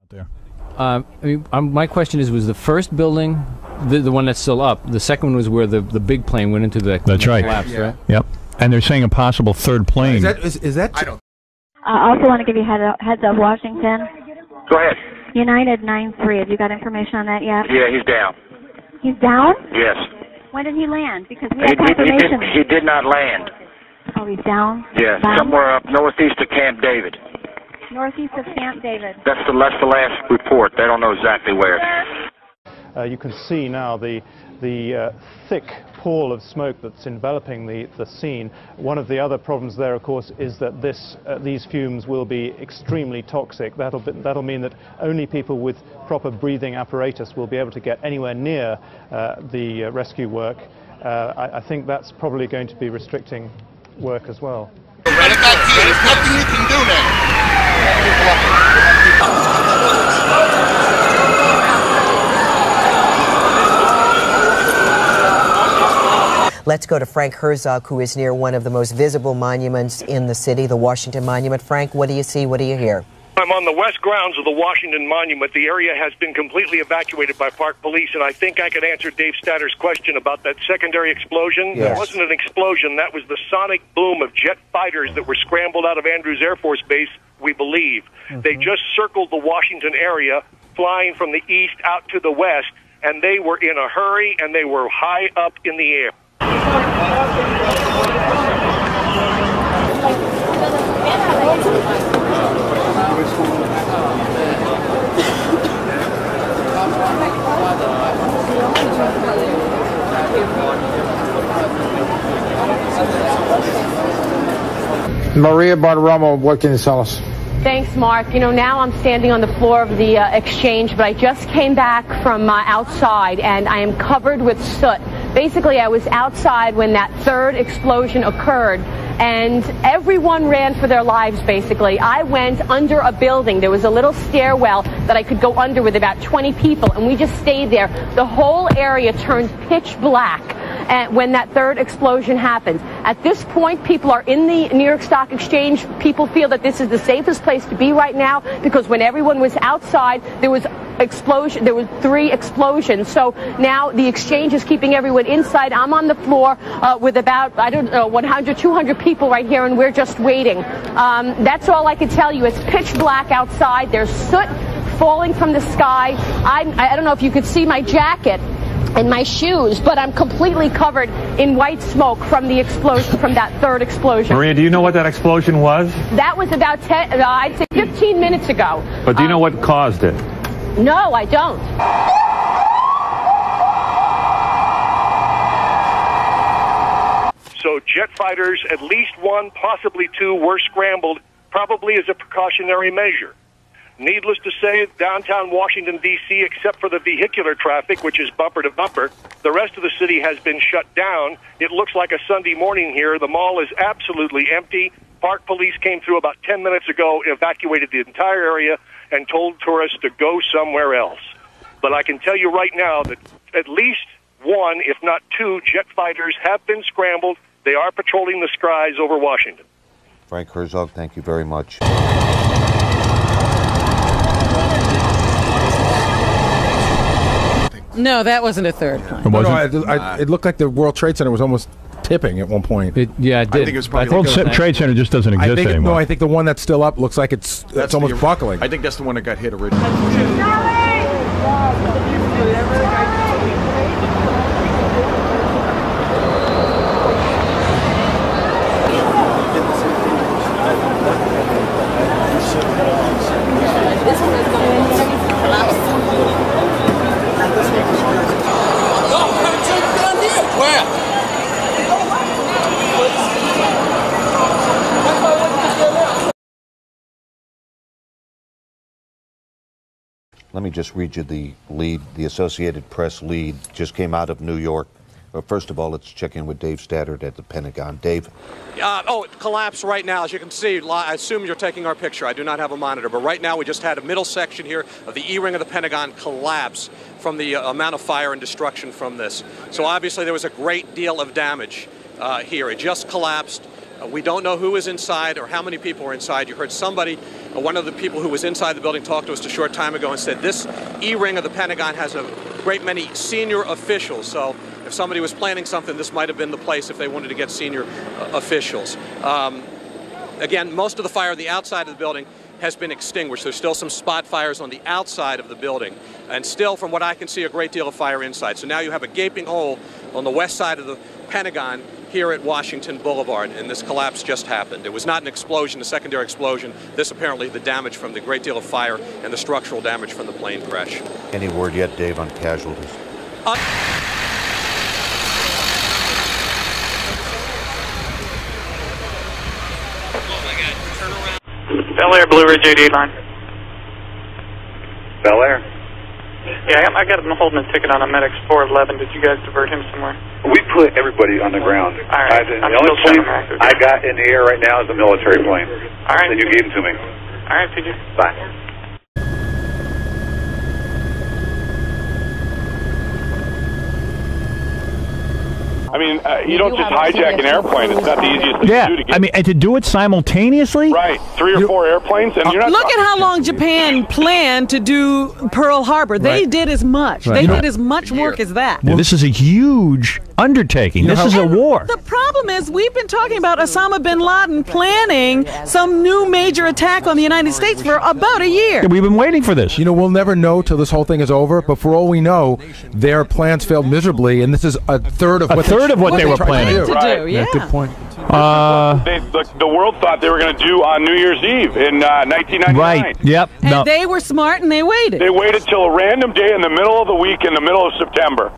There. My question is: was the first building the one that's still up? The second one was where the big plane went into the That's right. collapse, Yeah. right? Yep. And they're saying a possible third plane. Is that? I don't. I also want to give you heads up, Washington. Go ahead. United 9-3. Have you got information on that yet? Yeah, he's down. He's down? Yes. When did he land? Because we have confirmation. He did not land. Oh, he's down? Yes, Bound? somewhere up northeast of Camp David. Northeast of Camp David. That's the last report. They don't know exactly where. You can see now the thick pall of smoke that's enveloping the scene. One of the other problems there, of course, is that these fumes will be extremely toxic. That'll mean that only people with proper breathing apparatus will be able to get anywhere near the rescue work. I think that's probably going to be restricting work as well. There's nothing you can do now. Let's go to Frank Herzog, who is near one of the most visible monuments in the city, the Washington Monument. Frank, what do you see? What do you hear? I'm on the west grounds of the Washington Monument. The area has been completely evacuated by Park Police, and I think I could answer Dave Statter's question about that secondary explosion. Yes. It wasn't an explosion. That was the sonic boom of jet fighters that were scrambled out of Andrews Air Force Base, we believe. They just circled the Washington area, flying from the east out to the west, and they were in a hurry, and they were high up in the air. Maria Bartiromo, what can you tell us? Thanks, Mark. You know, now I'm standing on the floor of the exchange, but I just came back from outside, and I am covered with soot. Basically, I was outside when that third explosion occurred, and everyone ran for their lives, basically. I went under a building. There was a little stairwell that I could go under with about 20 people, and we just stayed there. The whole area turned pitch black when that third explosion happened. At this point, people are in the New York Stock Exchange. People feel that this is the safest place to be right now, because when everyone was outside, there was 3 explosions. So now the exchange is keeping everyone inside. I'm on the floor with about, 100, 200 people right here, and we're just waiting. That's all I can tell you. It's pitch black outside. There's soot falling from the sky. I don't know if you could see my jacket and my shoes, but I'm completely covered in white smoke from the explosion, from that third explosion. Maria, do you know what that explosion was? That was about 15 minutes ago. But do you know what caused it? No, I don't. So jet fighters, at least 1, possibly 2, were scrambled, probably as a precautionary measure. Needless to say, downtown Washington, D.C., except for the vehicular traffic, which is bumper to bumper, the rest of the city has been shut down. It looks like a Sunday morning here. The mall is absolutely empty. Park Police came through about 10 minutes ago, evacuated the entire area, and told tourists to go somewhere else. But I can tell you right now that at least 1, if not 2, jet fighters have been scrambled. They are patrolling the skies over Washington. Frank Herzog, thank you very much. No, that wasn't a third plane. It looked like the World Trade Center was almost tipping at one point. It did. I think it was probably the World Trade Center just doesn't exist anymore. No, I think the one that's still up looks like it's almost buckling. I think that's the one that got hit originally. Let me just read you the lead. The Associated Press lead just came out of New York. First of all, let's check in with Dave Statter at the Pentagon. Dave? It collapsed right now. As you can see, I assume you're taking our picture. I do not have a monitor. But right now, we just had a middle section here of the E-ring of the Pentagon collapse from the amount of fire and destruction from this. So obviously, there was a great deal of damage here. It just collapsed. We don't know who is inside or how many people are inside. You heard somebody, one of the people who was inside the building talked to us a short time ago and said this E-ring of the Pentagon has a great many senior officials. So if somebody was planning something, this might have been the place if they wanted to get senior officials. Again, most of the fire on the outside of the building has been extinguished. There's still some spot fires on the outside of the building, and still, from what I can see, a great deal of fire inside. So now you have a gaping hole on the west side of the Pentagon here at Washington Boulevard, and this collapse just happened. It was not an explosion, a secondary explosion. This apparently the damage from the great deal of fire and the structural damage from the plane crash. Any word yet, Dave, on casualties? Bel Air, Blue Ridge 88 line. Bel Air? Yeah, I got him holding a ticket on a Medex 411. Did you guys divert him somewhere? We put everybody on the ground. All right. The only plane I got in the air right now is a military plane. All right. And you gave them to me. All right, PJ. Bye. I mean, you don't just hijack an airplane. It's not the easiest thing to do to get. I mean, and to do it simultaneously? Right. 3 or 4 airplanes, and you're not. Look at how long Japan planned to do Pearl Harbor. They did as much. They did as much work as that. Well, this is a huge undertaking. This is a war. The problem is we've been talking about Osama bin Laden planning some new major attack on the United States for about a year. Yeah, we've been waiting for this. You know, we'll never know till this whole thing is over, but for all we know, their plans failed miserably, and this is a third of what they were planning to do. Right. Yeah, good point. The world thought they were going to do on New Year's Eve in 1999. Right. Yep. And they were smart and they waited. They waited till a random day in the middle of the week in the middle of September.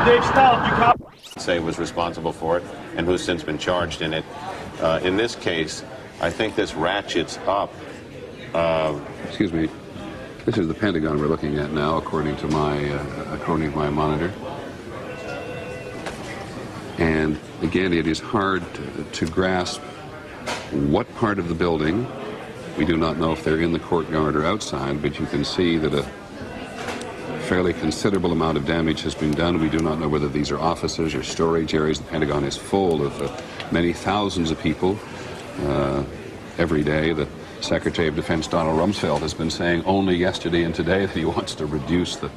Dave Stout, say was responsible for it and who's since been charged in it. In this case, I think this ratchets up. Excuse me. This is the Pentagon we're looking at now, according to my monitor. And again, it is hard to grasp what part of the building. We do not know if they're in the courtyard or outside, but you can see that a fairly considerable amount of damage has been done. We do not know whether these are offices or storage areas. The Pentagon is full of many thousands of people every day. The Secretary of Defense Donald Rumsfeld has been saying only yesterday and today that he wants to reduce the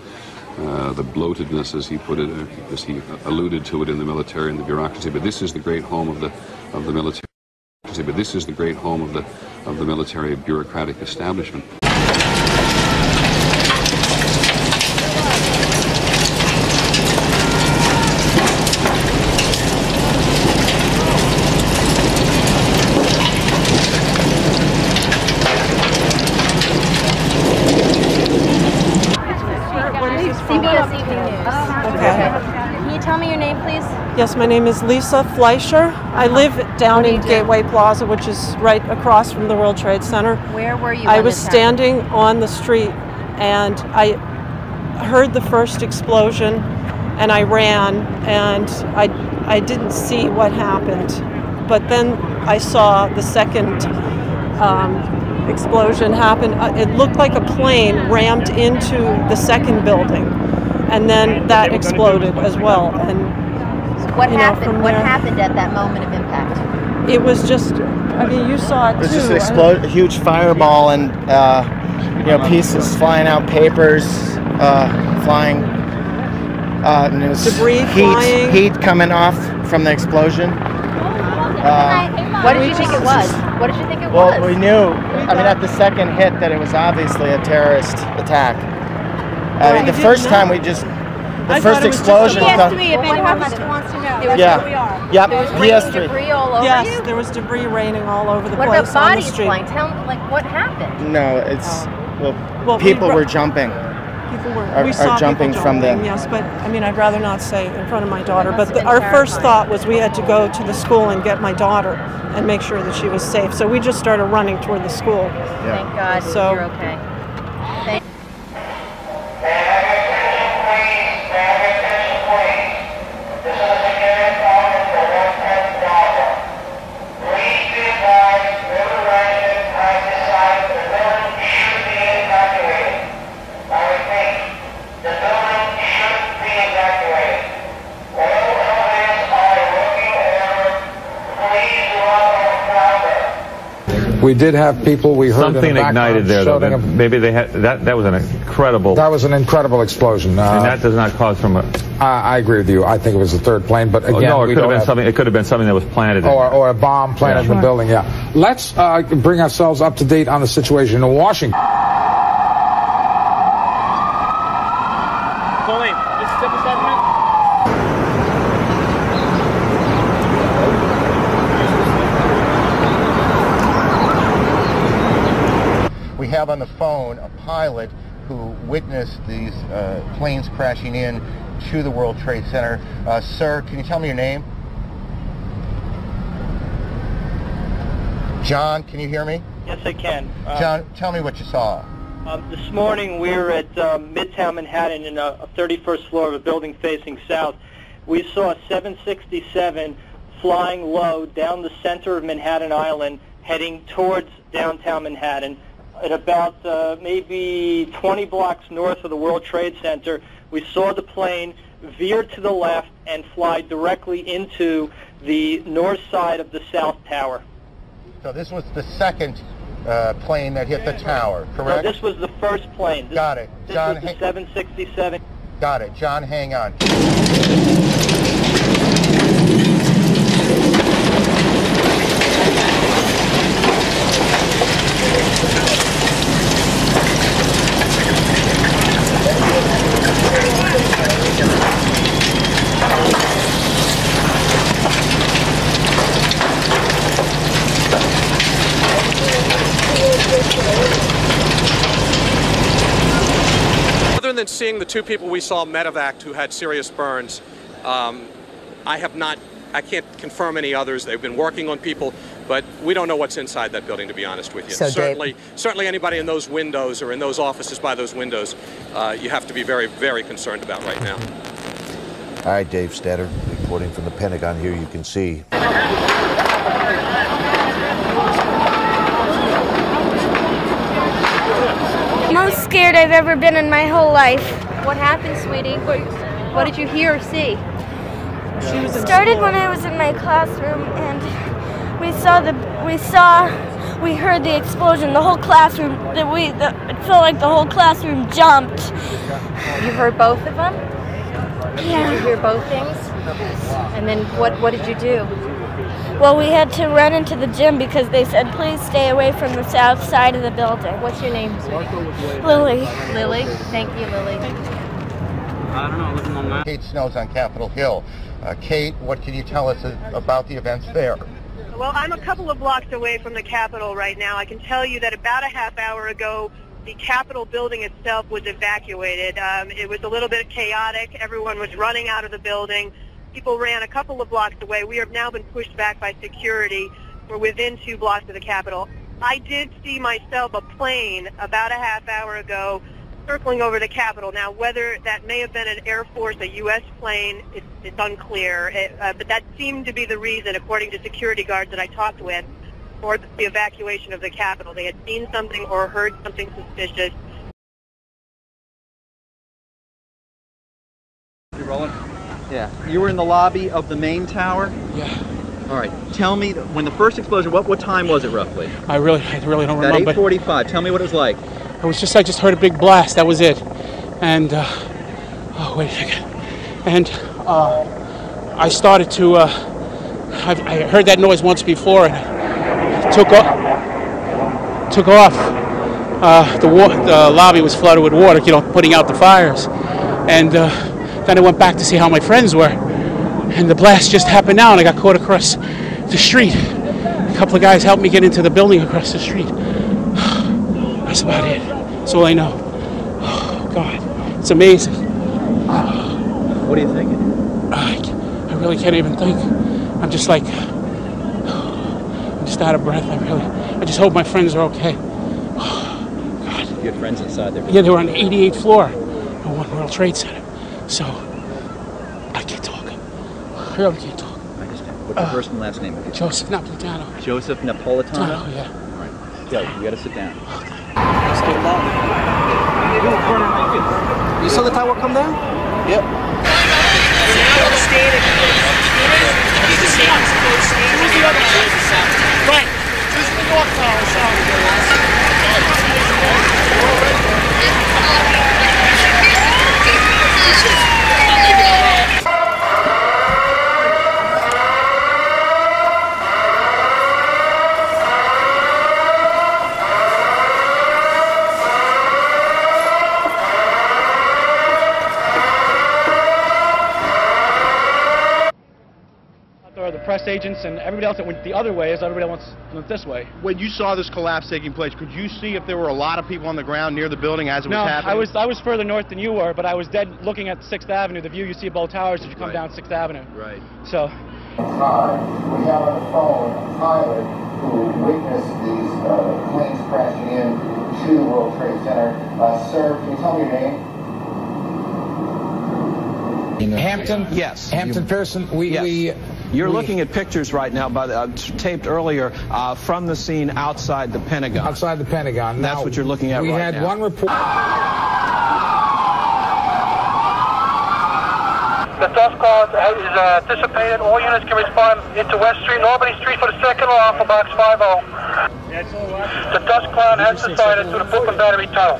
bloatedness, as he put it, as he alluded to it, in the military and the bureaucracy. But this is the great home of the military. But this is the great home of the military bureaucratic establishment. CBS Evening News. Okay. Can you tell me your name, please? Yes, my name is Lisa Fleischer. I live down in Gateway Plaza, which is right across from the World Trade Center. Where were you? I was standing on the street, and I heard the first explosion, and I ran, and I didn't see what happened. But then I saw the second explosion happen. It looked like a plane rammed into the second building, and then that exploded as well. And what happened? What happened at that moment of impact? It was just, I mean, you saw it too. It was just a huge fireball, and pieces flying out, papers flying, and it was debris flying. Heat coming off from the explosion. What did you think it was? What did you think it was? Well, we knew, I mean, at the second hit that it was obviously a terrorist attack. I mean, the first time we just, the first explosion. PS3, if anyone wants to know. Yeah. Yep. There was PS3. debris all over Yes, you? there was debris raining all over the what place about on the bodies street. flying? Tell me, like, what happened? No, it's, well people were jumping. People were, we saw are jumping people from the. Yes, but I mean, I'd rather not say in front of my daughter. But our first thought was we had to go to the school and get my daughter and make sure that she was safe. So we just started running toward the school. Yeah. Thank God So you're okay. Thank I repeat, the building should be evacuated. We did have people we heard Something in the ignited there, though. shouting Maybe they had that was an incredible. That was an incredible explosion. And that does not cause from a. I agree with you. I think it was the third plane, but again, no, it we could have don't been have, something. It could have been something that was planted. or a bomb planted in the building. Yeah. Let's bring ourselves up to date on the situation in Washington. Pauline, just step aside a minute. We have on the phone a pilot who witnessed these planes crashing in to the World Trade Center. Sir, can you tell me your name? John, can you hear me? Yes, I can. John, tell me what you saw. This morning we were at Midtown Manhattan in a 31st floor of a building facing south. We saw a 767 flying low down the center of Manhattan Island heading towards downtown Manhattan. At about maybe 20 blocks north of the World Trade Center, we saw the plane veer to the left and fly directly into the north side of the South Tower. So this was the second plane that hit the tower, correct? No, this was the first plane. Got it. This John, was the 767. Got it. John, hang on. Other than seeing the two people we saw medevac who had serious burns, I can't confirm any others. They've been working on people, but we don't know what's inside that building, to be honest with you. So certainly anybody in those windows or in those offices by those windows, you have to be very, very concerned about right now. All right, Dave Statter, reporting from the Pentagon here. You can see. Most scared I've ever been in my whole life. What happened, sweetie? What did you hear or see? It started when I was in my classroom, and we heard the explosion. The whole classroom, it felt like the whole classroom jumped. You heard both of them? Yeah. Did you hear both things? And then what did you do? Well, we had to run into the gym because they said, please stay away from the south side of the building. What's your name, sweetie? Lily. Lily? Thank you, Lily. I don't know, living on that. Kate Snow's on Capitol Hill. Kate, what can you tell us about the events there? Well, I'm a couple of blocks away from the Capitol right now. I can tell you that about a half hour ago, the Capitol building itself was evacuated. It was a little bit chaotic. Everyone was running out of the building. People ran a couple of blocks away. We have now been pushed back by security. We're within 2 blocks of the Capitol. I did see myself a plane about a half hour ago circling over the Capitol. Now, whether that may have been an Air Force, a U.S. plane, it's unclear. But that seemed to be the reason, according to security guards that I talked with, for the evacuation of the Capitol. They had seen something or heard something suspicious. You rolling? Yeah. You were in the lobby of the main tower? Yeah. All right. Tell me, when the first explosion, what time was it roughly? I really don't remember. At 8:45. Tell me what it was like. I just heard a big blast. That was it. And oh, wait a second. And I started to. I heard that noise once before, and I took off. The lobby was flooded with water, putting out the fires. And then I went back to see how my friends were. And the blast just happened now, and I got caught across the street. A couple of guys helped me get into the building across the street. That's about it. That's all I know. Oh, God. It's amazing. What are you thinking? I really can't even think. I'm just like, I'm just out of breath. I just hope my friends are okay. God. You had friends inside there? Yeah, they were on the 88th floor of One World Trade Center. So, I can't talk. I really can't talk. What's your first and last name? Joseph Napolitano. Joseph Napolitano? Yeah. All right. Go. You got to sit down. You saw the tower come down? Yep. Right. This is the North Tower. There are the press agents and everybody else that went the other way as everybody else went this way. When you saw this collapse taking place, could you see if there were a lot of people on the ground near the building as it was happening? I was further north than you were, but I was dead looking at 6th Avenue, the view you see of both towers as you come down 6th Avenue. Right. So. We have on the phone a pilot who witnessed these planes crashing in to the World Trade Center. Sir, can you tell me your name? Hampton? Yes. Hampton Pearson? You're looking at pictures right now, taped earlier, from the scene outside the Pentagon. Outside the Pentagon. That's what you're looking at right now. We had one report. The dust cloud is dissipated. All units can respond into West Street, Albany Street for the second or Alpha Box 50. The dust cloud has subsided to the Brooklyn Battery Tunnel.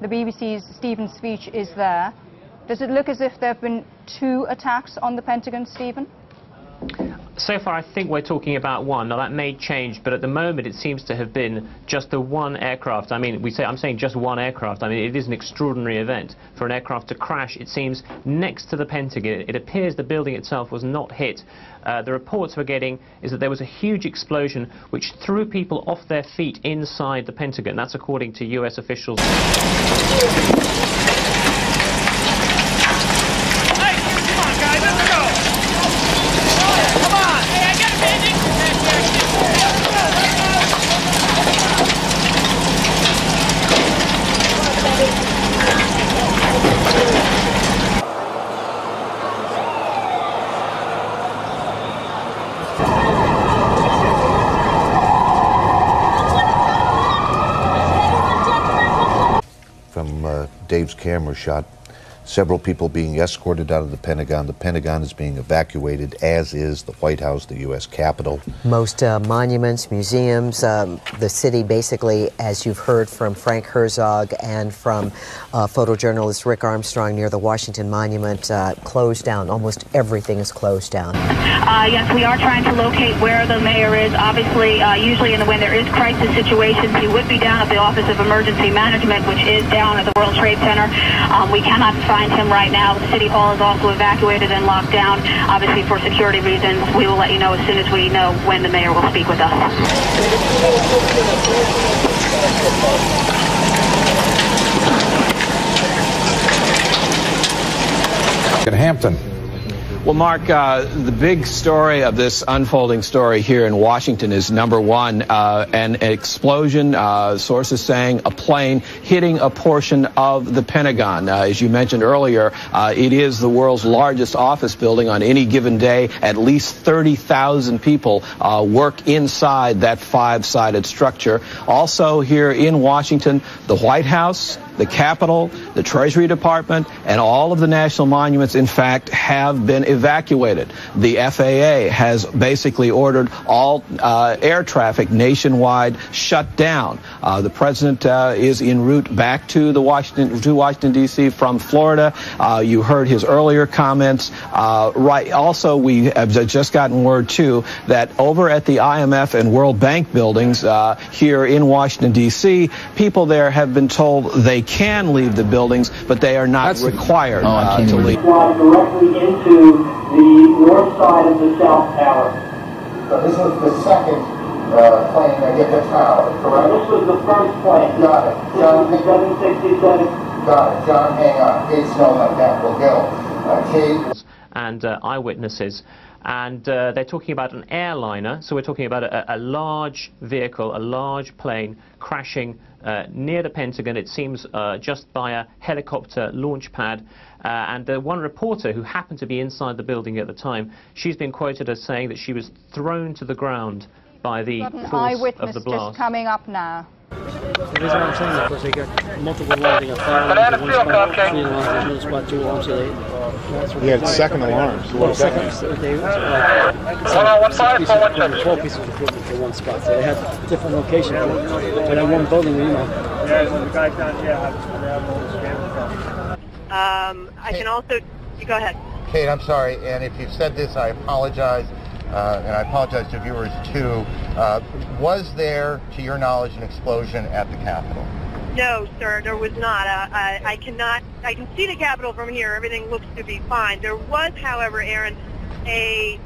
The BBC's Stephen speech is there. Does it look as if there have been 2 attacks on the Pentagon, Stephen? So far, I think we're talking about 1. Now, that may change, but at the moment, it seems to have been just the 1 aircraft. I mean, I'm saying just 1 aircraft. I mean, it is an extraordinary event for an aircraft to crash, it seems, next to the Pentagon. It appears the building itself was not hit. The reports we're getting is that there was a huge explosion which threw people off their feet inside the Pentagon. That's according to U.S. officials. From Dave's camera shot, several people being escorted out of the Pentagon. The Pentagon is being evacuated, as is the White House, the U.S. Capitol. Most monuments, museums, the city basically, as you've heard from Frank Herzog and from photojournalist Rick Armstrong near the Washington Monument, closed down. Almost everything is closed down. Yes, we are trying to locate where the mayor is. Obviously, usually when there is crisis situations, he would be down at the Office of Emergency Management, which is down at the World Trade Center. We cannot find him right now. The City Hall is also evacuated and locked down. Obviously, for security reasons, we will let you know as soon as we know when the mayor will speak with us. In Hampton. Well, Mark, the big story of this unfolding story here in Washington is, number one, an explosion, sources saying a plane hitting a portion of the Pentagon. As you mentioned earlier, it is the world's largest office building. On any given day, at least 30,000 people work inside that 5-sided structure. Also here in Washington, the White House, the Capitol, the Treasury Department, and all of the national monuments, in fact, have been evacuated. The FAA has basically ordered all air traffic nationwide shut down. The president is en route back to Washington, D.C. from Florida. You heard his earlier comments. Also, we have just gotten word, too, that over at the IMF and World Bank buildings here in Washington, D.C., people there have been told they can leave the buildings, but they are not required to leave. Directly into the north side of the South Tower. So this was the second plane that hit the tower, correct? This was the first plane. Got it. John, 767. Got it. John, hang on. Kate Snowman, Capitol Hill. Kate. And eyewitnesses. And they're talking about an airliner, so we're talking about a large vehicle, a large plane crashing near the Pentagon, it seems just by a helicopter launch pad. And one reporter who happened to be inside the building at the time, she's been quoted as saying that she was thrown to the ground by the force of the blast. Just coming up now. The reason I'm saying that because they got multiple alarms. They got fire alarms, one spot, 3 alarms, there's another spot, 2 alarms. So we had second alarms. Well, second, they like 12 pieces of equipment for one spot. So they had different locations. But in one building, you know. Yeah, the guy down here. I can also, you go ahead. Kate, I'm sorry, and if you've said this, I apologize, and I apologize to viewers too. Was there, to your knowledge, an explosion at the Capitol? No, sir, there was not. I can see the Capitol from here. Everything looks to be fine. There was, however, Aaron, a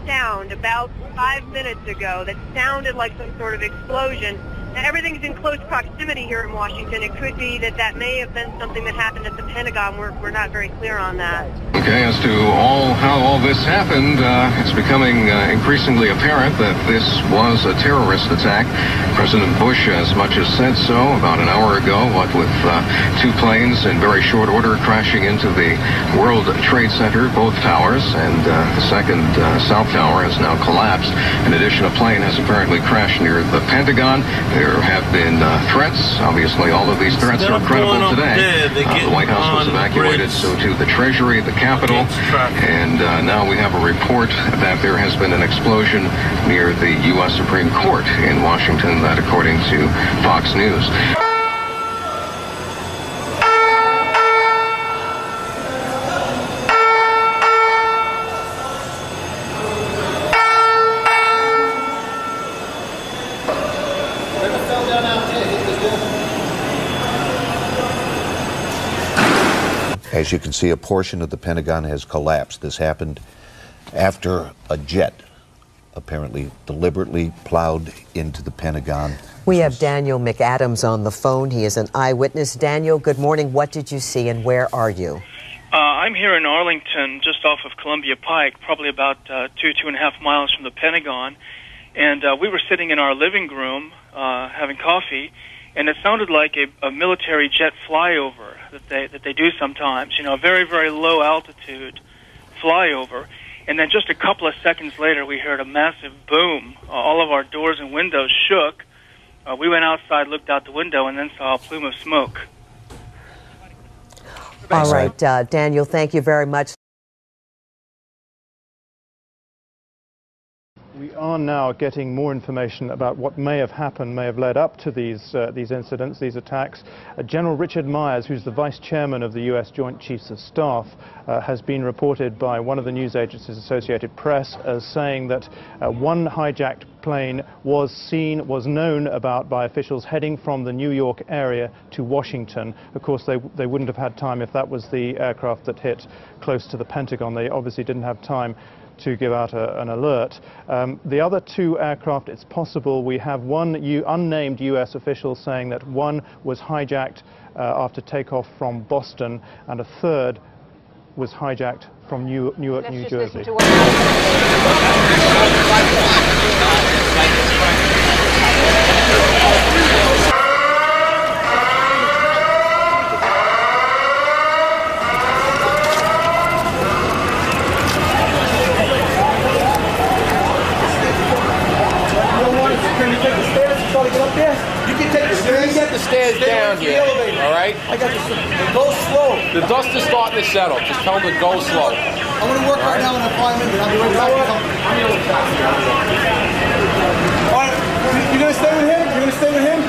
sound about 5 minutes ago that sounded like some sort of explosion. Now, everything's in close proximity here in Washington. It could be that may have been something that happened at the Pentagon. We're not very clear on that. Okay, as to how all this happened, it's becoming increasingly apparent that this was a terrorist attack. President Bush as much as said so about an hour ago, what with 2 planes in very short order crashing into the World Trade Center, both towers, and the second South Tower has now collapsed. In addition, a plane has apparently crashed near the Pentagon. There have been threats. Obviously, all of these threats are credible today. The White House was evacuated, so too the Treasury, the Capitol, and now we have a report that there has been an explosion near the U.S. Supreme Court in Washington, that according to Fox News. As you can see, a portion of the Pentagon has collapsed. This happened after a jet apparently deliberately plowed into the Pentagon. We have Daniel McAdams on the phone. He is an eyewitness. Daniel, good morning. What did you see and where are you? I'm here in Arlington, just off of Columbia Pike, probably about 2.5 miles from the Pentagon. And we were sitting in our living room having coffee, and it sounded like a military jet flyover that they do sometimes, you know, a very, very low altitude flyover. And then just a couple of seconds later, we heard a massive boom. All of our doors and windows shook. We went outside, looked out the window, and then saw a plume of smoke. All right, Daniel, thank you very much. We are now getting more information about what may have happened, may have led up to these incidents, these attacks. General Richard Myers, who's the Vice Chairman of the U.S. Joint Chiefs of Staff, has been reported by one of the news agencies, Associated Press, as saying that one hijacked plane was known about by officials heading from the New York area to Washington. Of course, they wouldn't have had time if that was the aircraft that hit close to the Pentagon. They obviously didn't have time to give out an alert. The other 2 aircraft, it's possible we have one unnamed U.S. official saying that one was hijacked after takeoff from Boston, and a third was hijacked from Newark, New Jersey. Stairs down here, all right? I got this. Go slow. The dust is starting to settle. Just tell them to go slow. I'm going to work right now in 5 minutes. I'll be right back. All right, you going to stay with him? You're going to stay with him?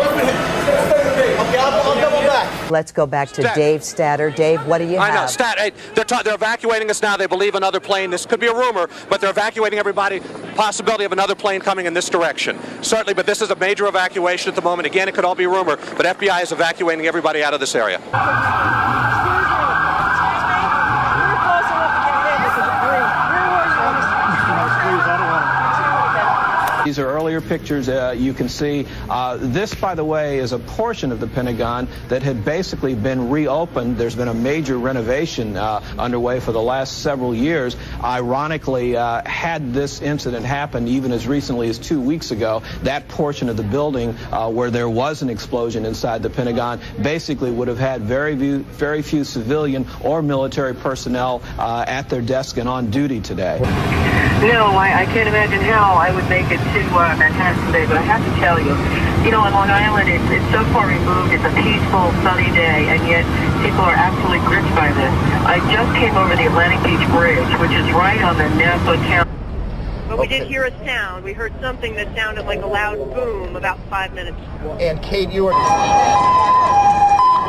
Work with him. Stay with me. Okay, I'll double back. Let's go back to Dave Statter. Dave, what do you have? I know, Stat, hey, they're evacuating us now. They believe another plane. This could be a rumor, but they're evacuating everybody. Possibility of another plane coming in this direction. Certainly, but this is a major evacuation at the moment. Again, it could all be a rumor, but FBI is evacuating everybody out of this area. These are earlier pictures you can see. This, by the way, is a portion of the Pentagon that had basically been reopened. There's been a major renovation underway for the last several years. Ironically, had this incident happened even as recently as 2 weeks ago, that portion of the building where there was an explosion inside the Pentagon basically would have had very few civilian or military personnel at their desk and on duty today. No, I can't imagine how I would make it to Manhattan today, but I have to tell you, you know, on Long Island, it's so far removed. It's a peaceful, sunny day, and yet people are absolutely gripped by this. I just came over the Atlantic Beach Bridge, which is right on the Nassau County. But we did hear a sound. We heard something that sounded like a loud boom about 5 minutes ago. And Kate, you were...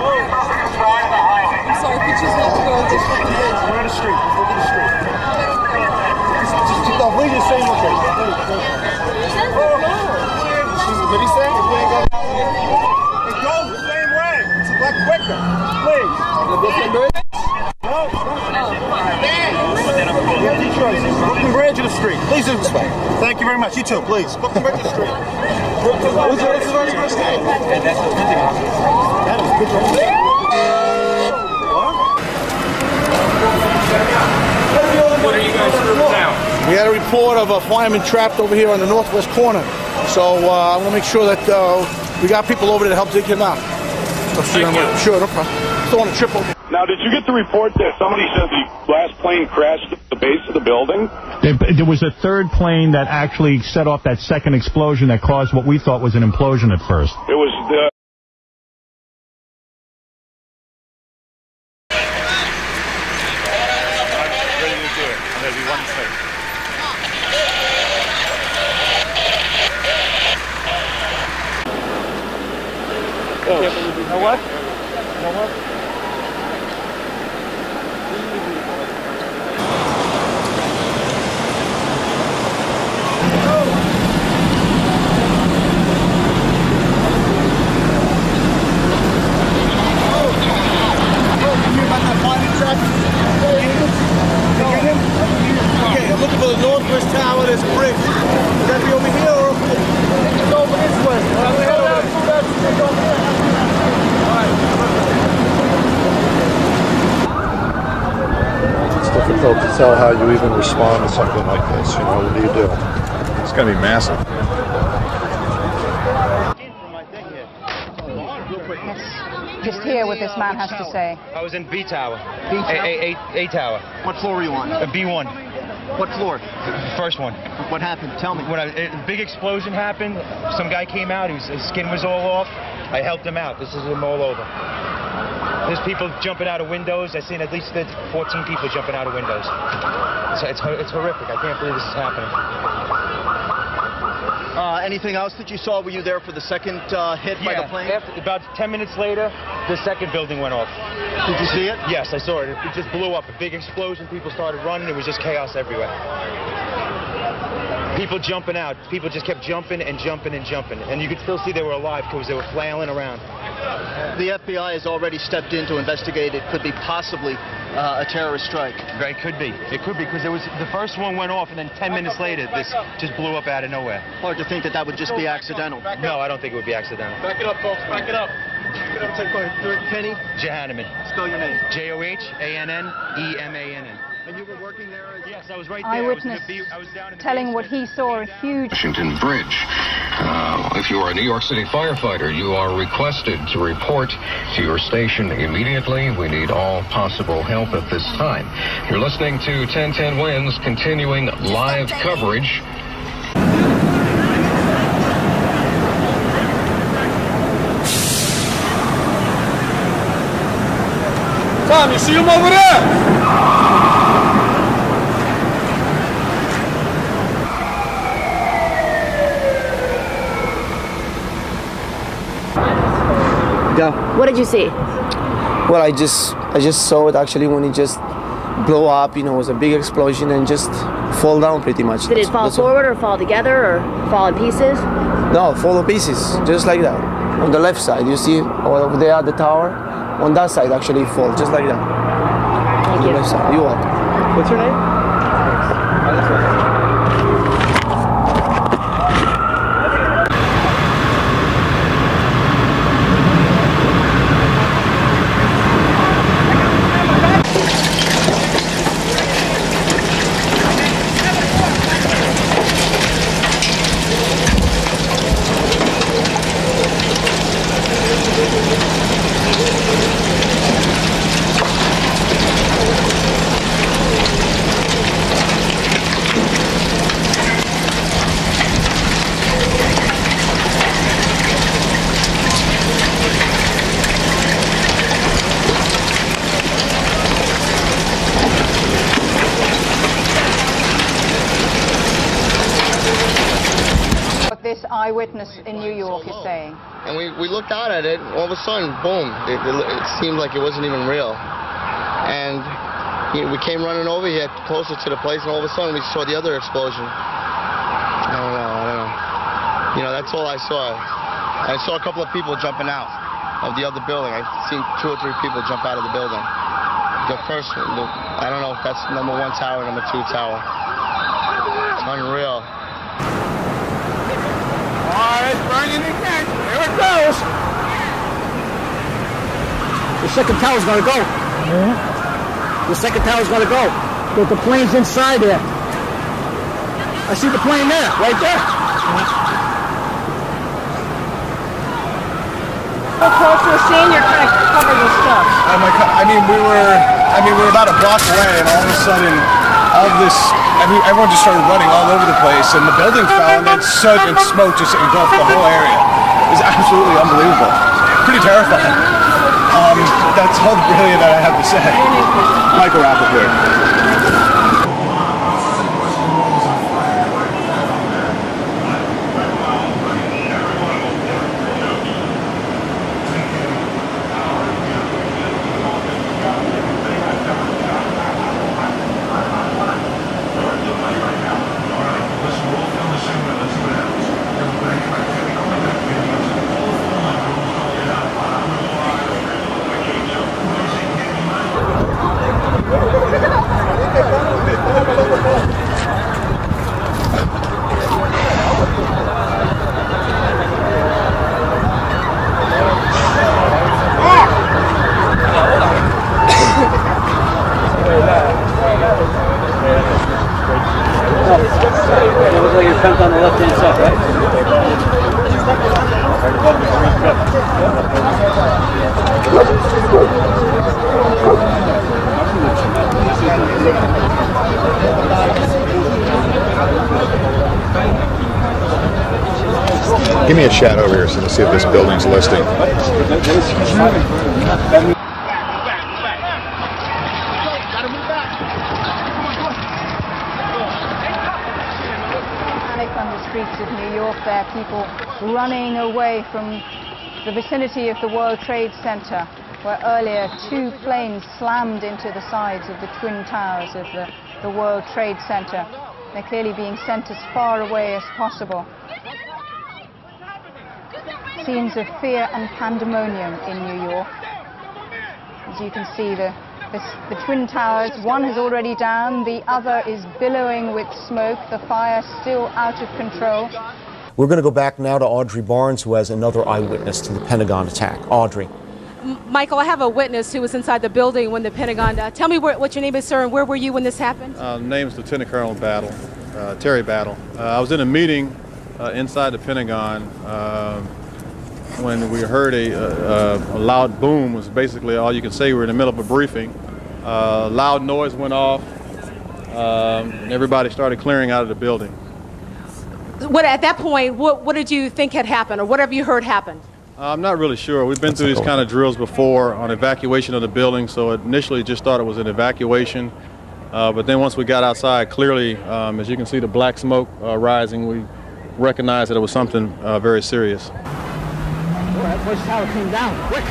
I'm sorry, could you just let me go over this fucking bridge? We're on the street. Go to the street. Just keep off. Leave the same location. What did he say? It goes the same way. It's a lot quicker. Please. No. You have two choices. Brooklyn Bridge or the street. Please do this way. Thank you very much. You too, please. Brooklyn Bridge or the street. What's the very first name? That was good. What are you guys doing now? We had a report of a fireman trapped over here on the northwest corner. So I want to make sure that we got people over there to help dig him out. Sure, no problem. Don't want to trip over. Now, did you get the report that somebody said the last plane crashed at the base of the building? There was a third plane that actually set off that second explosion that caused what we thought was an implosion at first. It was the... You know what? You know what? Okay, I'm looking for the northwest tower. There's a bridge. Is that be over here or it's over this way? It's difficult to tell how you even respond to something like this. You know, what do you do? It's going to be massive. Just hear what this man has to say. I was in B Tower. A Tower. What floor were you on? B1. What floor? First one. What happened? Tell me. When a big explosion happened, some guy came out. His skin was all off. I helped him out. This is him all over. There's people jumping out of windows. I've seen at least 14 people jumping out of windows. It's horrific. I can't believe this is happening. Anything else that you saw? Were you there for the second hit by the plane? About 10 minutes later, the second building went off. Did you see it? Yes, I saw it. It just blew up. A big explosion. People started running. It was just chaos everywhere. People jumping out. People just kept jumping and jumping and jumping. And you could still see they were alive because they were flailing around. The FBI has already stepped in to investigate. It could be possibly a terrorist strike. It could be. It could be because there was the first one went off and then 10 minutes later this just blew up out of nowhere. Hard to think that that would just be accidental. No, I don't think it would be accidental. Back it up, folks. Back it up. Kenny? Johanneman. Spell your name. Johannemann. And you were working there? Yes, I was right there. Eyewitness telling what he saw, a huge... Washington Bridge. If you are a New York City firefighter, you are requested to report to your station immediately. We need all possible help at this time. You're listening to 1010 Wins, continuing live coverage. Tom, you see him over there? What did you see? Well, I just saw it actually when it just blew up. You know, it was a big explosion and just fall down pretty much. Did it fall forward or fall together or fall in pieces? No, fall in pieces, just like that. On the left side, you see over there at the tower. On that side, actually, it fall just like that. Thank you. Left side. You're welcome. What's your name? eyewitness in New York is saying. And we looked out at it, all of a sudden, boom, it seemed like it wasn't even real. And we came running over here closer to the place, and all of a sudden we saw the other explosion. I don't know. You know, that's all I saw. I saw a couple of people jumping out of the other building. I've seen 2 or 3 people jump out of the building. The first one, I don't know if that's number 1 tower, number 2 tower. It's unreal. Oh, it's burning again. Here it goes. The second tower's gonna go. The second tower's gonna go. But the plane's inside there. I see the plane there, right there. How close to the scene? You're kind of covered with stuff. I mean, we were about a block away, and all of a sudden, everyone just started running all over the place, and the building fell, and then soot and smoke just engulfed the whole area. It was absolutely unbelievable. Pretty terrifying. That's all really that I have to say. Michael Rappaport. On the left-hand side, right? Give me a shot over here so to see if this building's listing. Streets of New York, there are people running away from the vicinity of the World Trade Center, where earlier 2 planes slammed into the sides of the twin towers of the World Trade Center. They're clearly being sent as far away as possible. Scenes of fear and pandemonium in New York. As you can see, the twin towers, one is already down, the other is billowing with smoke, the fire still out of control. We're going to go back now to Audrey Barnes, who has another eyewitness to the Pentagon attack. Audrey. Michael, I have a witness who was inside the building when the Pentagon... tell me what your name is, sir, and where were you when this happened? Name is Lieutenant Colonel Battle, Terry Battle. I was in a meeting inside the Pentagon when we heard a loud boom. Was basically all you could say. We were in the middle of a briefing. Loud noise went off, and everybody started clearing out of the building. At that point, what did you think had happened, or what have you heard happened? I'm not really sure. We've been through these kind of drills before on evacuation of the building, so initially just thought it was an evacuation. But then once we got outside, clearly, as you can see the black smoke rising, we recognized that it was something very serious. That first tower came down, quick!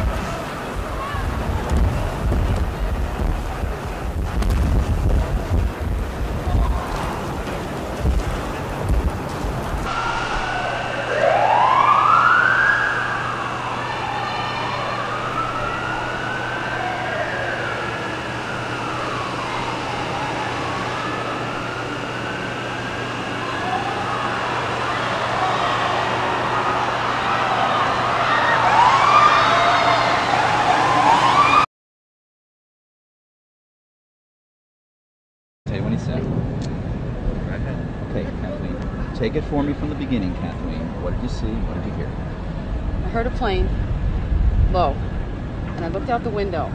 Okay, Kathleen, take it for me from the beginning, Kathleen. What did you see? What did you hear? I heard a plane, low, and I looked out the window,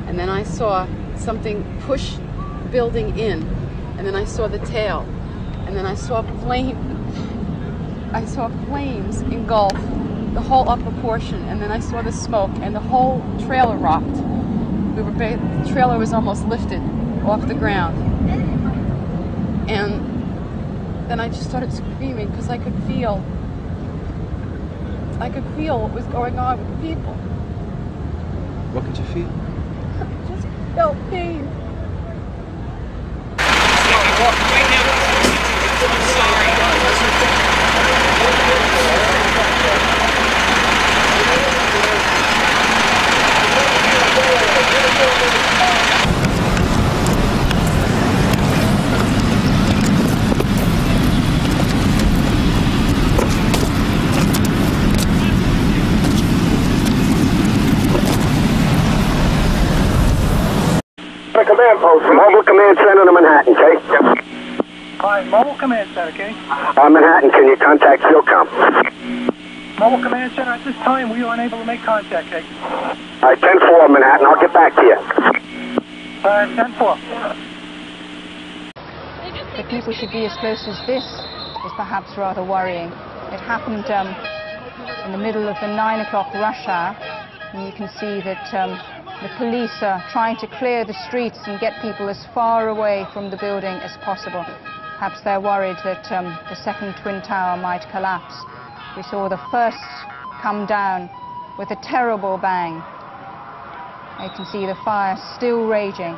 and then I saw something push the building in, and then I saw the tail, and then I saw flames engulf the whole upper portion, and then I saw the smoke, and the whole trailer rocked. The trailer was almost lifted off the ground, and then I just started screaming because I could feel I could feel what was going on with the people. What could you feel? Just felt pain. Command post from Mobile Command Center to Manhattan, okay? Hi, Mobile Command Center, okay? Manhattan, can you contact SEALCOM? Mobile Command Center, at this time, we are unable to make contact, okay? All right, 10-4, Manhattan. I'll get back to you. 10-4. That people should be as close as this is perhaps rather worrying. It happened in the middle of the 9 o'clock rush hour, and you can see that the police are trying to clear the streets and get people as far away from the building as possible. Perhaps they're worried that the second Twin Tower might collapse. We saw the first come down with a terrible bang. You can see the fire still raging.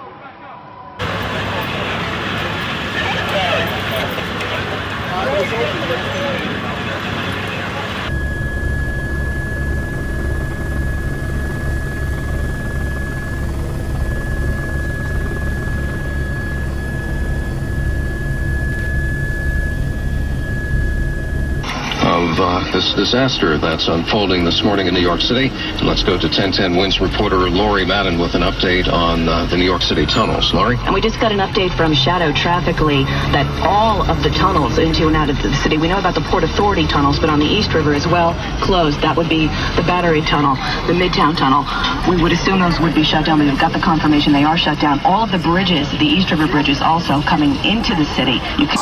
Of this disaster that's unfolding this morning in New York City. Let's go to 1010 Wins reporter Lori Madden with an update on the New York City tunnels. Lori? And we just got an update from Shadow Trafficly that all of the tunnels into and out of the city, we know about the Port Authority tunnels, but on the East River as well, closed. That would be the Battery Tunnel, the Midtown Tunnel. We would assume those would be shut down. We've got the confirmation they are shut down. All of the bridges, the East River bridges also coming into the city. You can...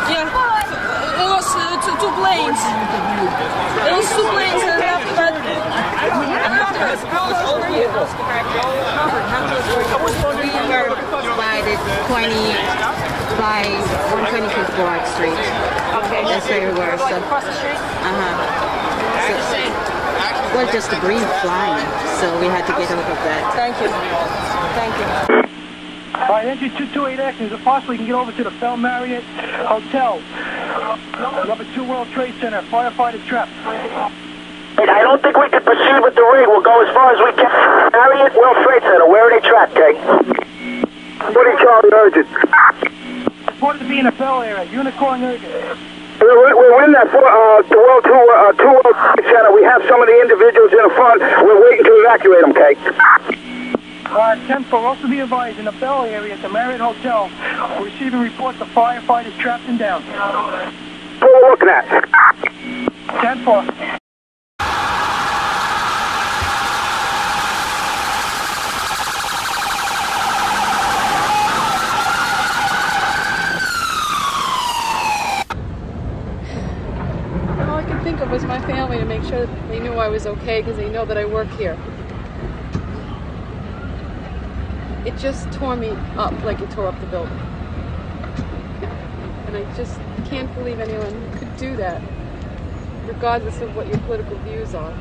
Yeah. It was two planes. It was two planes and after that... We were by the 125th Broad Street. Okay. That's where we were. So, across the street? Well, just debris flying, so we had to get out of that. Thank you. Thank you. All right, entry 228X, is it possible you can get over to the Bell Marriott Hotel? Number 2 World Trade Center, firefighter trapped. I don't think we can proceed with the rig. We'll go as far as we can. Marriott, World Trade Center, where are they trapped, Kate? 40 Charlie urgent. Reported to be in the Bell area, Unicorn urgent. We're in that the World 2 World Trade Center. We have some of the individuals in the front. We're waiting to evacuate them, Kate. 10-4, also be advised, in the Bell area at the Marriott Hotel, we're receiving reports of firefighters trapped and down. What we're looking at? 10-4. All I could think of was my family, to make sure that they knew I was okay, because they know that I work here. It just tore me up like it tore up the building. And I just can't believe anyone could do that, regardless of what your political views are.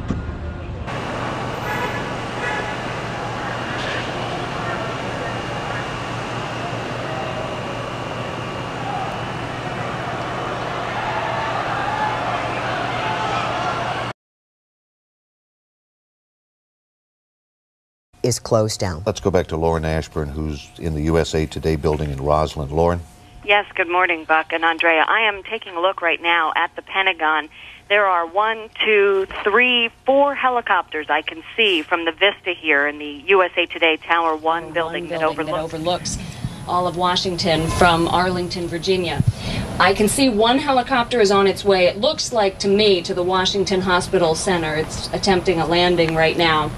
Is closed down. Let's go back to Lauren Ashburn, who's in the USA Today building in Roslyn. Lauren? Yes, good morning, Buck and Andrea. I am taking a look right now at the Pentagon. There are 1, 2, 3, 4 helicopters I can see from the vista here in the USA Today Tower 1 building that overlooks all of Washington from Arlington, Virginia. I can see one helicopter is on its way, it looks like to me, to the Washington Hospital Center. It's attempting a landing right now.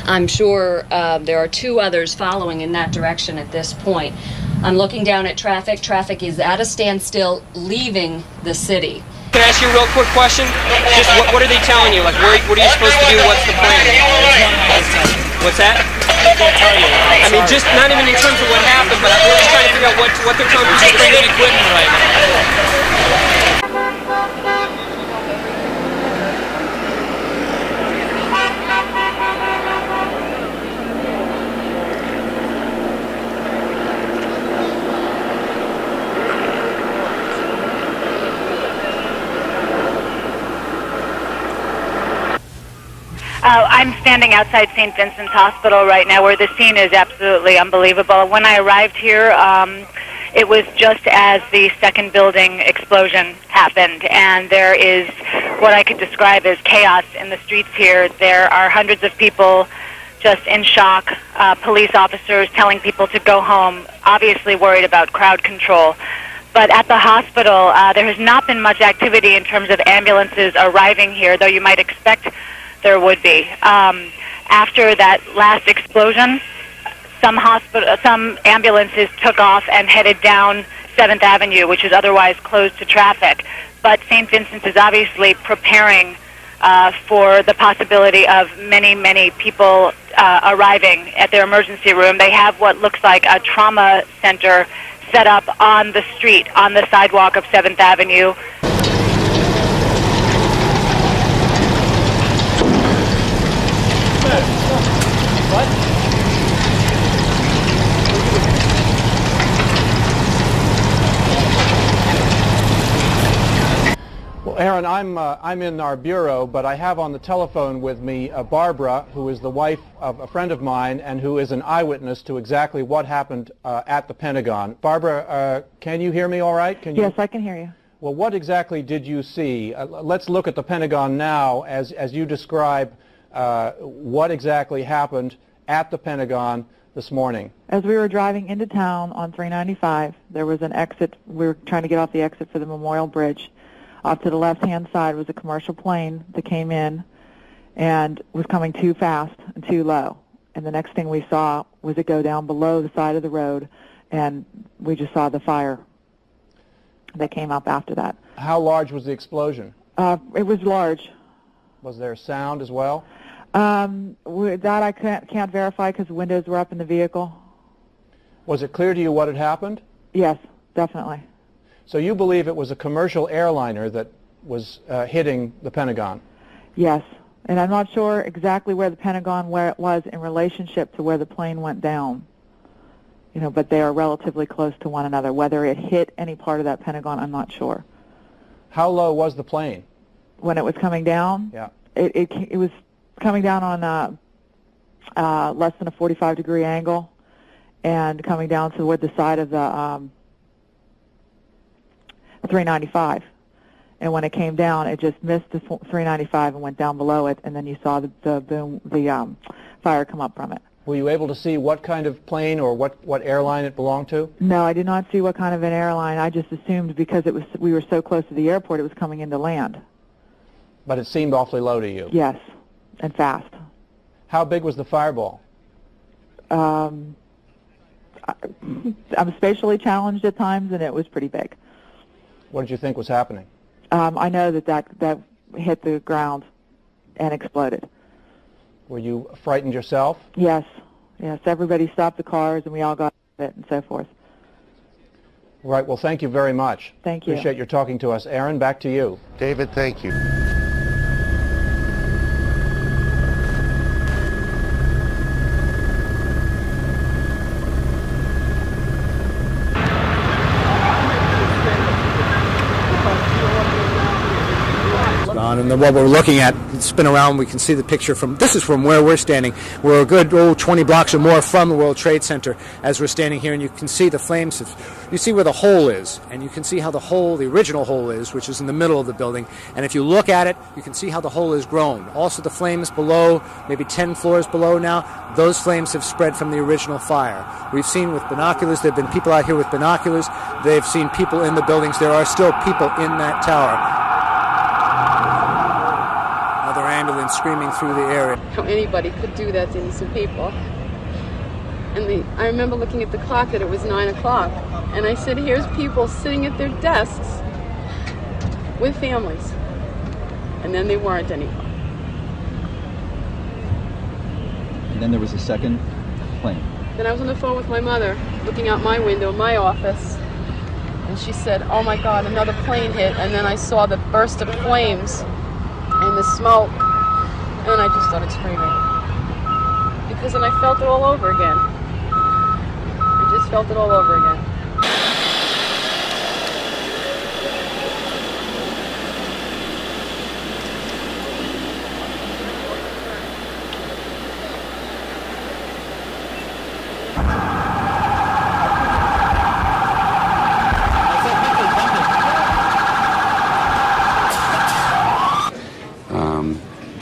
I'm sure there are 2 others following in that direction at this point. I'm looking down at traffic. Traffic is at a standstill leaving the city. Can I ask you a real quick question? Just what are they telling you? Like, what are you supposed to do? What's the plan? What's that? I mean, just not even in terms of what happened, but we're just trying to figure out what they're telling people to bring in equipment right now. I'm standing outside St. Vincent's Hospital right now, where the scene is absolutely unbelievable. When I arrived here, it was just as the second building explosion happened, and there is what I could describe as chaos in the streets here. There are hundreds of people just in shock, police officers telling people to go home, obviously worried about crowd control. But at the hospital, there has not been much activity in terms of ambulances arriving here, though you might expect there would be. After that last explosion, some ambulances took off and headed down 7th Avenue, which is otherwise closed to traffic. But St. Vincent's is obviously preparing for the possibility of many, many people arriving at their emergency room. They have what looks like a trauma center set up on the street, on the sidewalk of 7th Avenue. Well, Aaron, I'm in our bureau, but I have on the telephone with me Barbara, who is the wife of a friend of mine and who is an eyewitness to exactly what happened at the Pentagon. Barbara, can you hear me all right? Yes, I can hear you. Well, what exactly did you see? Let's look at the Pentagon now as you describe what exactly happened at the Pentagon this morning. As we were driving into town on 395, there was an exit. We were trying to get off the exit for the Memorial Bridge. Off to the left-hand side was a commercial plane that came in and was coming too fast and too low. And the next thing we saw was it go down below the side of the road, and we just saw the fire that came up after that. How large was the explosion? It was large. Was there sound as well? That I can't verify because the windows were up in the vehicle. Was it clear to you what had happened? Yes, definitely. So you believe it was a commercial airliner that was hitting the Pentagon? Yes, and I'm not sure exactly where the Pentagon was in relationship to where the plane went down. You know, but they are relatively close to one another. Whether it hit any part of that Pentagon, I'm not sure. How low was the plane? When it was coming down? Yeah. It was coming down on less than a 45-degree angle and coming down toward the side of the 395. And when it came down, it just missed the 395 and went down below it, and then you saw the fire come up from it. Were you able to see what kind of plane or what airline it belonged to? No, I did not see what kind of an airline. I just assumed because we were so close to the airport, it was coming into land. But it seemed awfully low to you? Yes, and fast. How big was the fireball? I'm spatially challenged at times, and it was pretty big. What did you think was happening? I know that hit the ground and exploded. Were you frightened yourself? Yes. Yes. Everybody stopped the cars, and we all got it and so forth. Right. Well, thank you very much. Thank you. Appreciate your talking to us. Aaron, back to you. David, thank you. And then what we're looking at, spin around, we can see the picture from, this is from where we're standing. We're a good 20 blocks or more from the World Trade Center as we're standing here, and you can see the flames. You see where the hole is, and you can see how the original hole is, which is in the middle of the building. And if you look at it, you can see how the hole has grown. Also the flames below, maybe 10 floors below now, those flames have spread from the original fire. We've seen with binoculars, there have been people out here with binoculars. They've seen people in the buildings. There are still people in that tower. Ambulance screaming through the area. How anybody could do that to innocent people. And I remember looking at the clock that it was 9 o'clock, and I said, here's people sitting at their desks with families. And then they weren't anymore. And then there was a second plane. Then I was on the phone with my mother, looking out my window in my office, and she said, oh my God, another plane hit. And then I saw the burst of flames and the smoke, and I just started screaming. Because then I felt it all over again. I just felt it all over again.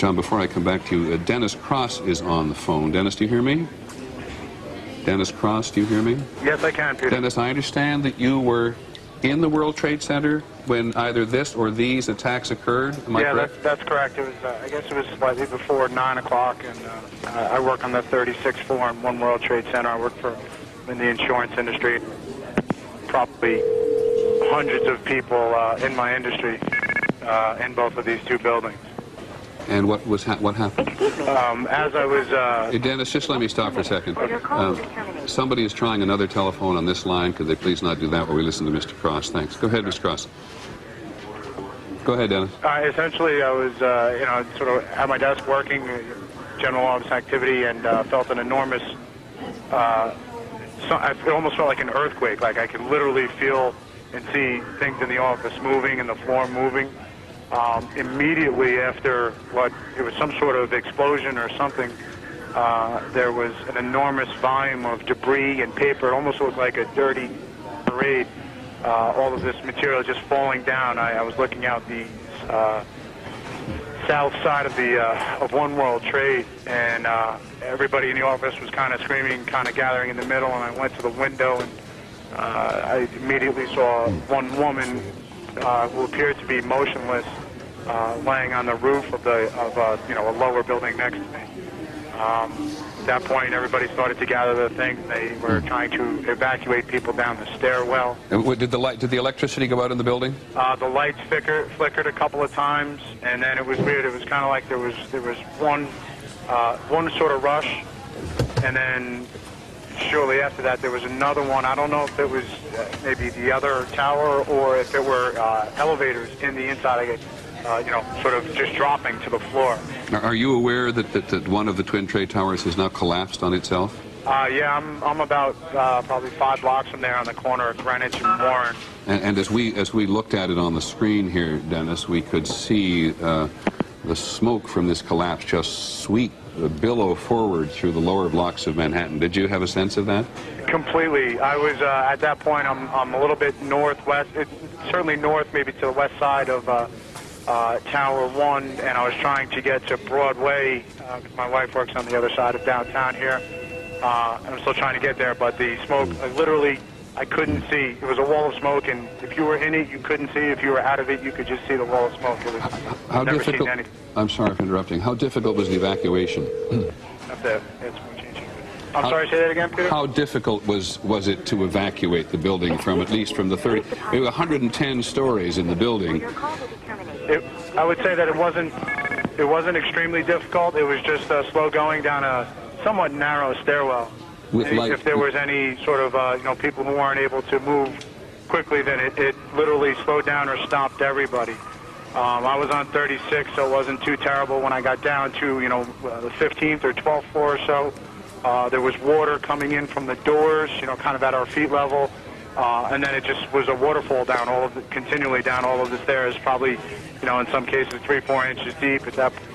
John, before I come back to you, Dennis Cross is on the phone. Dennis, do you hear me? Dennis Cross, do you hear me? Yes, I can, Peter. Dennis, I understand that you were in the World Trade Center when either this or these attacks occurred. Am I correct? That's correct. It was, I guess it was slightly before 9 o'clock, and I work on the 36th floor in One World Trade Center. I work in the insurance industry. Probably hundreds of people in my industry in both of these two buildings. And what happened? As I was... Hey, Dennis, just let me stop for a second. Somebody is trying another telephone on this line. Could they please not do that while we listen to Mr. Cross? Thanks. Go ahead, Mr. Cross. Go ahead, Dennis. Essentially, I was, sort of at my desk working, general office activity, and felt an enormous... it almost felt like an earthquake. Like I could literally feel and see things in the office moving and the floor moving. Immediately after it was some sort of explosion or something, there was an enormous volume of debris and paper. It almost looked like a dirty parade. All of this material just falling down. I was looking out the south side of One World Trade, and everybody in the office was kind of screaming, kind of gathering in the middle, and I went to the window, and I immediately saw one woman who appeared to be motionless, laying on the roof of a lower building next to me. At that point, everybody started to gather their things. They were trying to evacuate people down the stairwell. Did the electricity go out in the building? The lights flickered a couple of times, and then it was weird. It was kind of like there was one sort of rush, and then shortly after that there was another one. I don't know if it was maybe the other tower or if it were elevators in the inside. Sort of just dropping to the floor. Are you aware that one of the Twin Trade Towers has now collapsed on itself? Yeah, I'm about probably 5 blocks from there on the corner of Greenwich and Warren. And as we looked at it on the screen here, Dennis, we could see the smoke from this collapse just sweep, billow forward through the lower blocks of Manhattan. Did you have a sense of that? Completely. I was at that point. I'm a little bit northwest. It's certainly north, maybe to the west side of Tower 1, and I was trying to get to Broadway. My wife works on the other side of downtown here. I'm still trying to get there, but the smoke, I couldn't see. It was a wall of smoke, and if you were in it, you couldn't see. If you were out of it, you could just see the wall of smoke. It was, How never difficult? seen anything. I'm sorry for interrupting. How difficult was the evacuation? I'm sorry, say that again, Peter? How difficult was it to evacuate the building from at least from the 30? There were 110 stories in the building. I would say that it wasn't extremely difficult. It was just slow going down a somewhat narrow stairwell. If there was any sort of people who weren't able to move quickly, then it literally slowed down or stopped everybody. I was on 36, so it wasn't too terrible. When I got down to the 15th or 12th floor or so, there was water coming in from the doors, kind of at our feet level. And then it just was a waterfall down continually down all of the stairs, probably, in some cases 3-4 inches deep. At that point,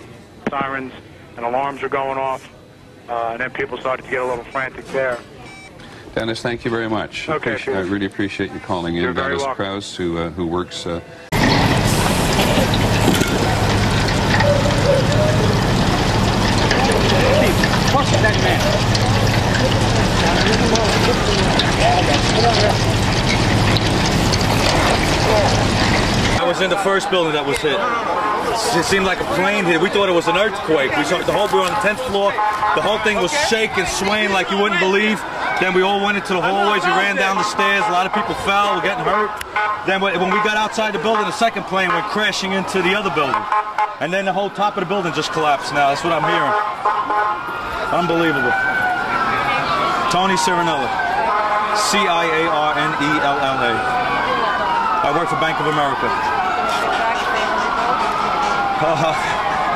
sirens and alarms were going off, and then people started to get a little frantic there. Dennis, thank you very much. Okay, I really appreciate you calling in. You're very Dennis welcome. Krause, who works. I was in the first building that was hit. It seemed like a plane hit. We thought it was an earthquake. We were on the 10th floor. The whole thing was shaking, swaying like you wouldn't believe. Then we all went into the hallways. We ran down the stairs. A lot of people fell, were getting hurt. Then when we got outside the building, the second plane went crashing into the other building. And then the whole top of the building just collapsed now. That's what I'm hearing. Unbelievable. Tony Cirinella. C-I-A-R-N-E-L-L-A. I work for Bank of America.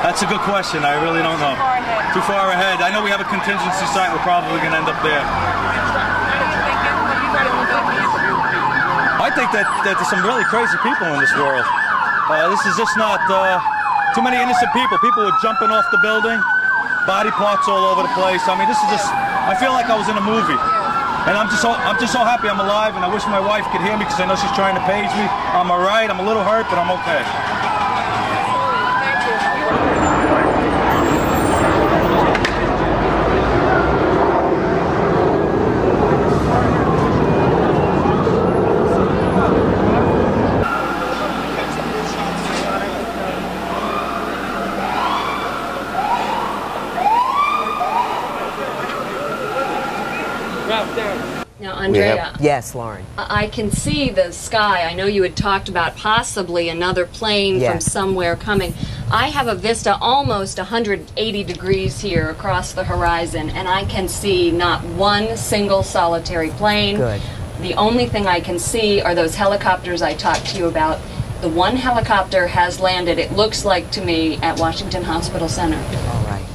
That's a good question. I really don't know. Too far ahead. I know we have a contingency site. We're probably going to end up there. I think that there's some really crazy people in this world. This is just not too many innocent people. People were jumping off the building, body parts all over the place. I mean, this is just. I feel like I was in a movie. And I'm just so happy I'm alive, and I wish my wife could hear me because I know she's trying to page me. I'm all right. I'm a little hurt, but I'm okay. Yes, Lauren. I can see the sky. I know you had talked about possibly another plane from somewhere coming. I have a vista almost 180 degrees here across the horizon, and I can see not one single solitary plane. Good. The only thing I can see are those helicopters I talked to you about. The one helicopter has landed, it looks like to me, at Washington Hospital Center. All right.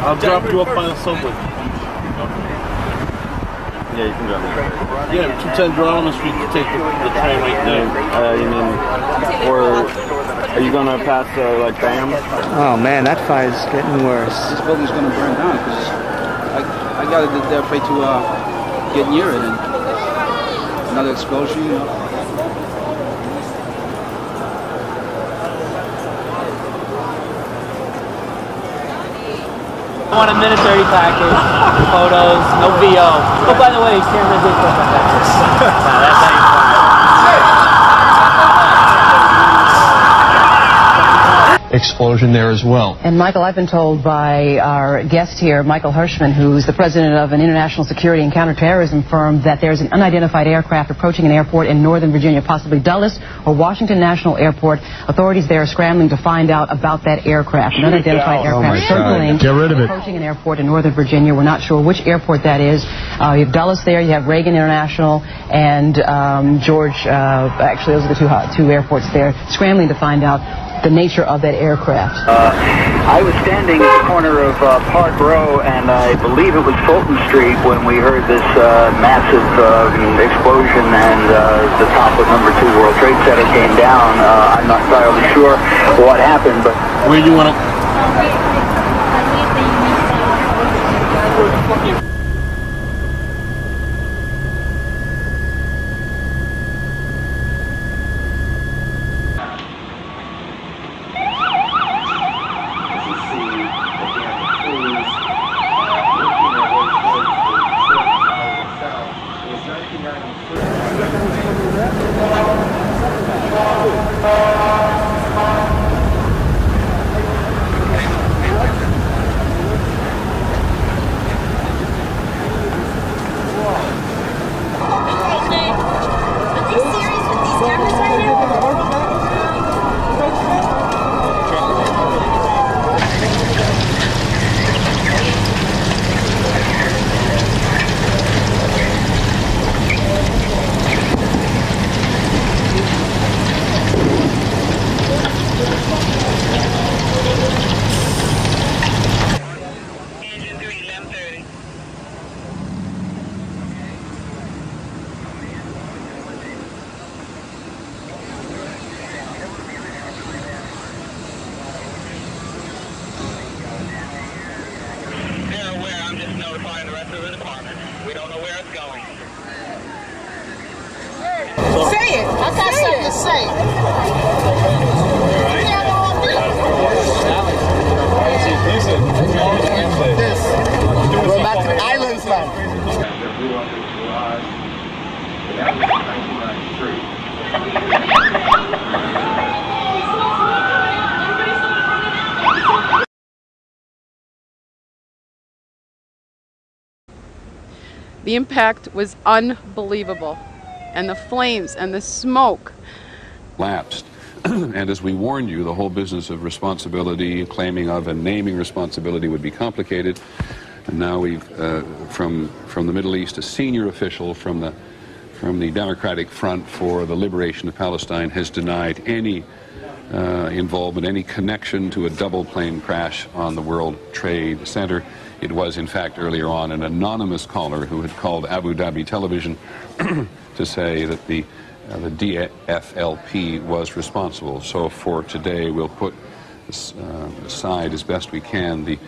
I'll drop you up on the subway. Yeah, you can drop me. Yeah, 210 Geralman Street to take the train right there. You mean, or are you gonna pass like BAM? Oh man, that fire's getting worse. This building's gonna burn down because I got it there afraid to get near it and another explosion. You know. I want a military package, photos, no VO. Oh, by the way, cameras did put that. That's how you explosion there as well. And Michael, I've been told by our guest here, Michael Hirschman, who's the president of an international security and counterterrorism firm, that there's an unidentified aircraft approaching an airport in Northern Virginia, possibly Dulles or Washington National Airport. Authorities there are scrambling to find out about that aircraft. An unidentified aircraft circling, approaching an airport in Northern Virginia. We're not sure which airport that is. You have Dulles there, you have Reagan International, and George, actually those are the two airports there, scrambling to find out the nature of that aircraft. I was standing at the corner of Park Row, and I believe it was Fulton Street when we heard this massive explosion, and the top of number 2 World Trade Center came down. I'm not entirely sure what happened, but... Where do you want to... The impact was unbelievable, and the flames and the smoke. Lapsed. And as we warned you, the whole business of responsibility, claiming of and naming responsibility would be complicated. And now we've, from the Middle East, a senior official from the Democratic Front for the Liberation of Palestine has denied any involvement, any connection to a double plane crash on the World Trade Center. It was, in fact, earlier on an anonymous caller who had called Abu Dhabi Television to say that the DFLP was responsible. So for today, we'll put aside as best we can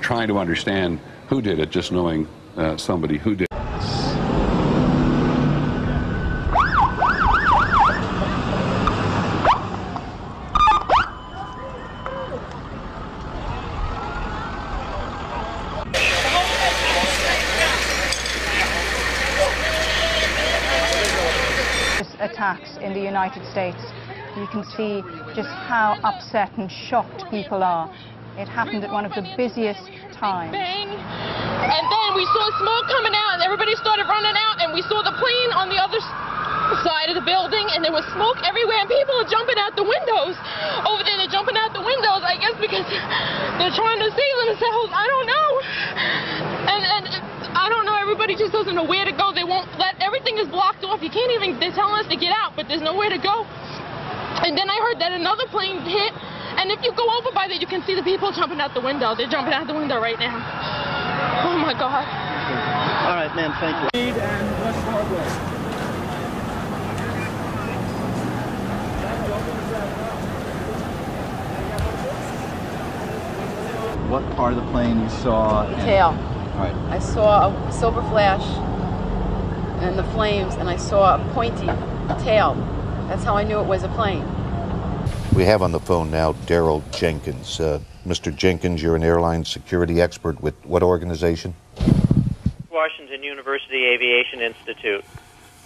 trying to understand who did it, just knowing somebody who did it. Attacks in the United States. You can see just how upset and shocked people are. It happened at one of the busiest time. Bang! And then we saw smoke coming out, and everybody started running out, and we saw the plane on the other side of the building, and there was smoke everywhere, and people are jumping out the windows. Over there, they're jumping out the windows, I guess because they're trying to save themselves. I don't know. And I don't know, everybody just doesn't know where to go. They won't let, everything is blocked off. You can't even, they're telling us to get out, but there's nowhere to go. And then I heard that another plane hit, and if you go over by there, you can see the people jumping out the window. They're jumping out the window right now. Oh my God. All right, ma'am, thank you. What part of the plane you saw? The tail. All right. I saw a silver flash and the flames, and I saw a pointy tail. That's how I knew it was a plane. We have on the phone now Daryl Jenkins. Mr. Jenkins, you're an airline security expert with what organization? Washington University Aviation Institute.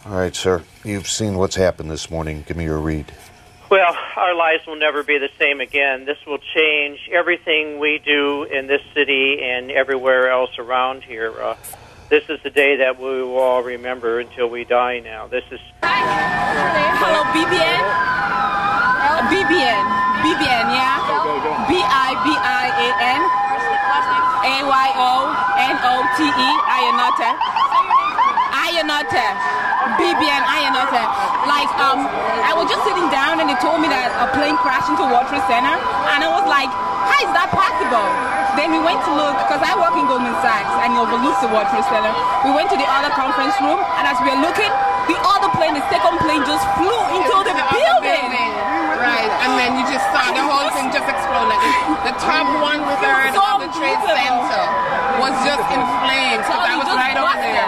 All right, sir. You've seen what's happened this morning. Give me your read. Well, our lives will never be the same again. This will change everything we do in this city and everywhere else around here. This is the day that we will all remember until we die now. This is... Hello, BBN? BBN, yeah? BIBIAN AYONOTE, Ionota. BBN, Ionota. Like, I was just sitting down and they told me that a plane crashed into World Trade Center, and I was like, how is that possible? Then we went to look, because I work in Goldman Sachs and it overlooks the World Trade Center. We went to the other conference room, and as we were looking, the other plane, the second plane, just flew into the building. Right, and then you just saw the whole thing just explode. Like the top 1/3 of the Trade Center was just in flames, because I was right over there.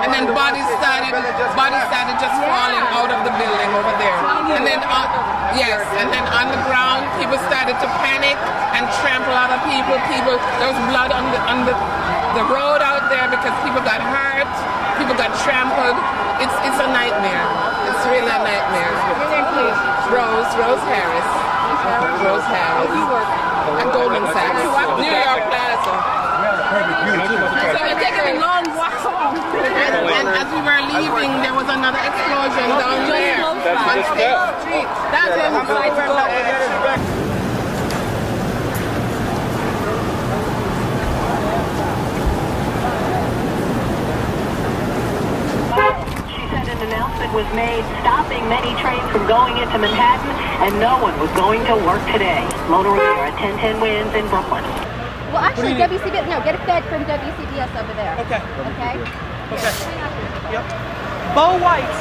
And then bodies started just falling out of the building over there. And then, yes, and then on the ground, people started to panic and trample other people. There was blood on the road out there because people got hurt, people got trampled. It's a nightmare. It's really a nightmare. Rose Harris. At Goldman Sachs. New York Plaza. So we're taking a long walk home. And as we were leaving, there was another explosion down there. On State Street. That's it. Announcement was made stopping many trains from going into Manhattan, and no one was going to work today. Mona Rivera, 1010 Winds in Brooklyn. Well, actually, WCBS, no, get a fed from WCBS over there. Okay. Okay? Okay. Yep. Bo Whites.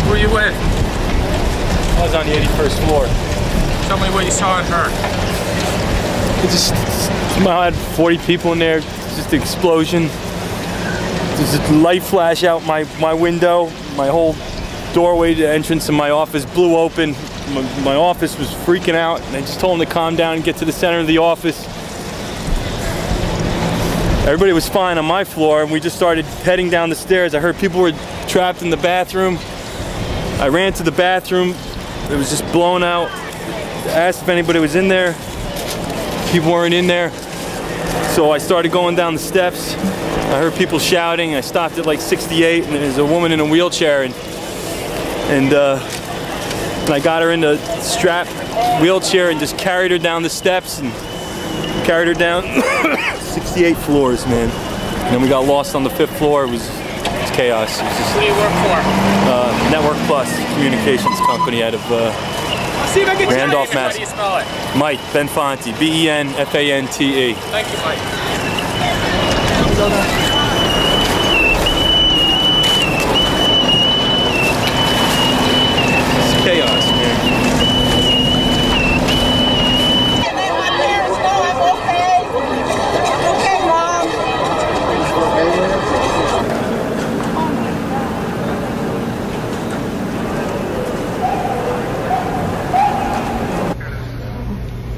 Where you with? I was on the 81st floor. Tell me what you saw and heard. It just, I had 40 people in there, just an explosion. There's a light flash out my window. My whole doorway to the entrance of my office blew open. My office was freaking out, and I just told them to calm down and get to the center of the office. Everybody was fine on my floor, and we just started heading down the stairs. I heard people were trapped in the bathroom. I ran to the bathroom. It was just blown out. I asked if anybody was in there. People weren't in there. So I started going down the steps. I heard people shouting. I stopped at like 68, and there's a woman in a wheelchair, and I got her in the strap wheelchair and just carried her down the steps and carried her down 68 floors, man. And then we got lost on the 5th floor. It was chaos. It was just, what do you work for? Network Plus communications company out of See if I can Randolph, Mass. How do you spell it? Mike Benfanti, Benfante. Thank you, Mike. It's chaos, man.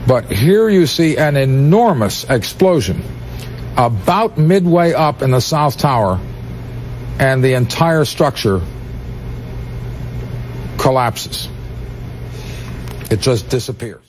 But here you see an enormous explosion about midway up in the South Tower, and the entire structure collapses. It just disappears.